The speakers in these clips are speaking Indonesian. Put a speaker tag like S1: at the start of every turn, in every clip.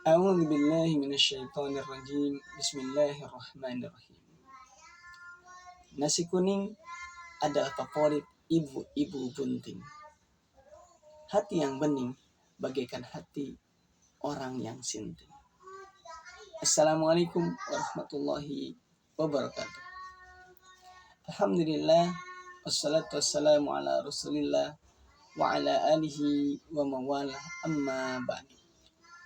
S1: A'udzu billahi minasyaitonir rajim. Bismillahirrahmanirrahim. Nasi kuning adalah favorit ibu-ibu bunting. Hati yang bening bagaikan hati orang yang sinting. Assalamualaikum warahmatullahi wabarakatuh. Alhamdulillah, wassalatu wassalamu ala rasulillah wa ala alihi wa mawala, amma ba'du.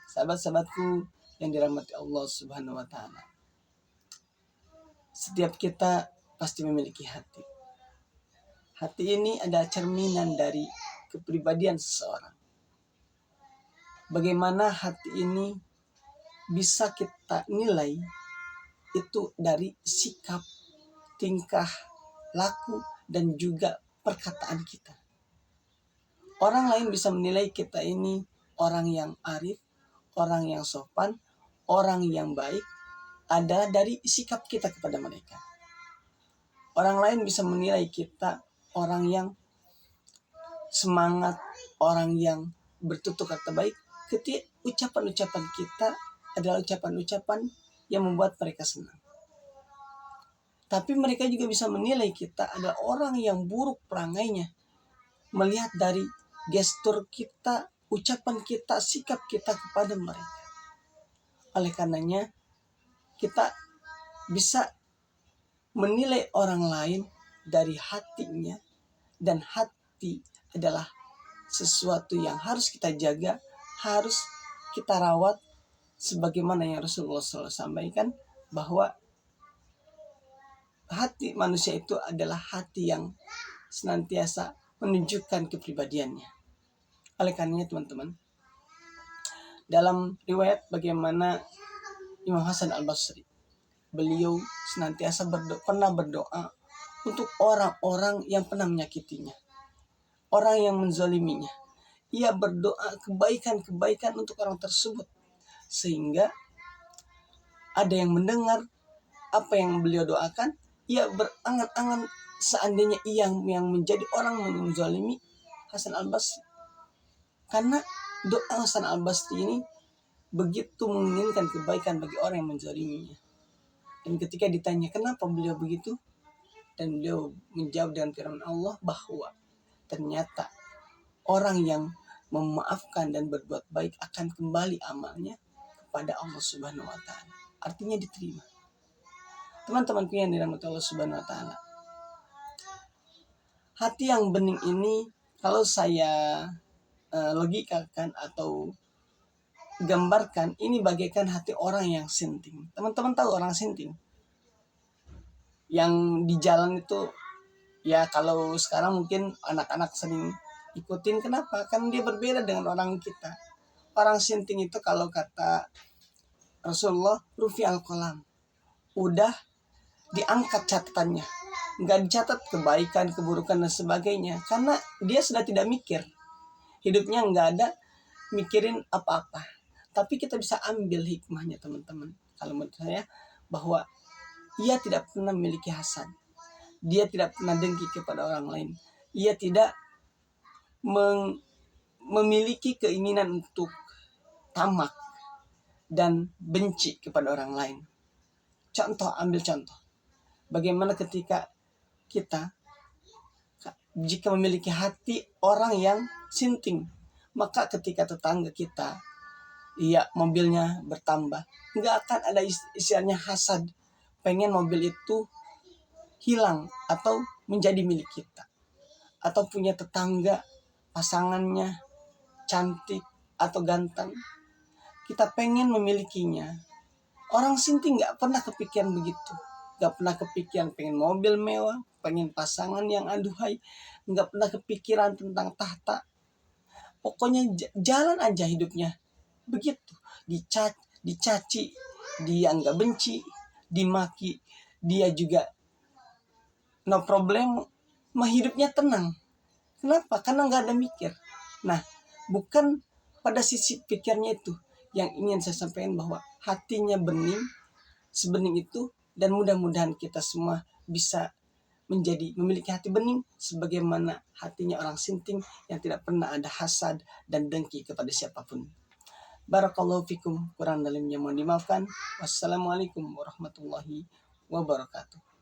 S1: Sahabat-sahabatku yang dirahmati Allah Subhanahu wa Ta'ala, setiap kita pasti memiliki hati. Hati ini adalah cerminan dari kepribadian seseorang. Bagaimana hati ini bisa kita nilai itu dari sikap, tingkah, laku, dan juga perkataan kita. Orang lain bisa menilai kita ini orang yang arif, orang yang sopan, orang yang baik adalah dari sikap kita kepada mereka. Orang lain bisa menilai kita orang yang semangat, orang yang bertutur kata baik ketika ucapan-ucapan kita adalah ucapan-ucapan yang membuat mereka senang. Tapi mereka juga bisa menilai kita adalah orang yang buruk perangainya, melihat dari gestur kita, ucapan kita, sikap kita kepada mereka. Oleh karenanya, kita bisa menilai orang lain dari hatinya, dan hati adalah sesuatu yang harus kita jaga, harus kita rawat, sebagaimana yang Rasulullah SAW sampaikan, bahwa hati manusia itu adalah hati yang senantiasa menunjukkan kepribadiannya. Oleh karenanya teman-teman, dalam riwayat bagaimana Imam Hasan Al-Basri, beliau senantiasa pernah berdoa untuk orang-orang yang pernah menyakitinya, orang yang menzaliminya. Ia berdoa kebaikan-kebaikan untuk orang tersebut, sehingga ada yang mendengar apa yang beliau doakan. Ia berangan-angan seandainya ia yang menjadi orang yang menzalimi Hasan Al-Basri. Karena doa Hasan Al-Basri ini begitu menginginkan kebaikan bagi orang yang menzaliminya. Dan ketika ditanya kenapa beliau begitu, dan beliau menjawab dengan firman Allah bahwa ternyata orang yang memaafkan dan berbuat baik akan kembali amalnya kepada Allah Subhanahu wa Ta'ala. Artinya diterima. Teman-temanku yang dirahmati Allah Subhanahu wa Ta'ala, hati yang bening ini kalau saya logikakan atau gambarkan, ini bagaikan hati orang yang sinting. Teman-teman tahu orang sinting? Yang di jalan itu, ya kalau sekarang mungkin anak-anak sering ikutin. Kenapa? Kan dia berbeda dengan orang kita. Orang sinting itu kalau kata Rasulullah, rufi al-qalam, udah diangkat catatannya, nggak dicatat kebaikan, keburukan dan sebagainya, karena dia sudah tidak mikir. Hidupnya nggak ada mikirin apa-apa. Tapi kita bisa ambil hikmahnya teman-teman, kalau menurut saya, bahwa ia tidak pernah memiliki hasad, dia tidak pernah dengki kepada orang lain, ia tidak memiliki keinginan untuk tamak dan benci kepada orang lain. Ambil contoh, bagaimana ketika kita jika memiliki hati orang yang sinting, maka ketika tetangga kita, mobilnya bertambah, nggak akan ada istilahnya hasad, pengen mobil itu hilang atau menjadi milik kita. Atau punya tetangga pasangannya cantik atau ganteng, kita pengen memilikinya. Orang sinting nggak pernah kepikiran begitu, nggak pernah kepikiran pengen mobil mewah, pengen pasangan yang aduhai, nggak pernah kepikiran tentang tahta. Pokoknya jalan aja hidupnya begitu. Dicaci, dia nggak benci, dimaki, dia juga no problem, hidupnya tenang. Kenapa? Karena nggak ada mikir. Nah, bukan pada sisi pikirnya itu yang ingin saya sampaikan, bahwa hatinya bening, sebening itu, dan mudah-mudahan kita semua bisa memiliki hati bening sebagaimana hatinya orang sinting yang tidak pernah ada hasad dan dengki kepada siapapun. Barakallahu fikum, kurang dalamnya mohon dimaafkan. Wassalamualaikum warahmatullahi wabarakatuh.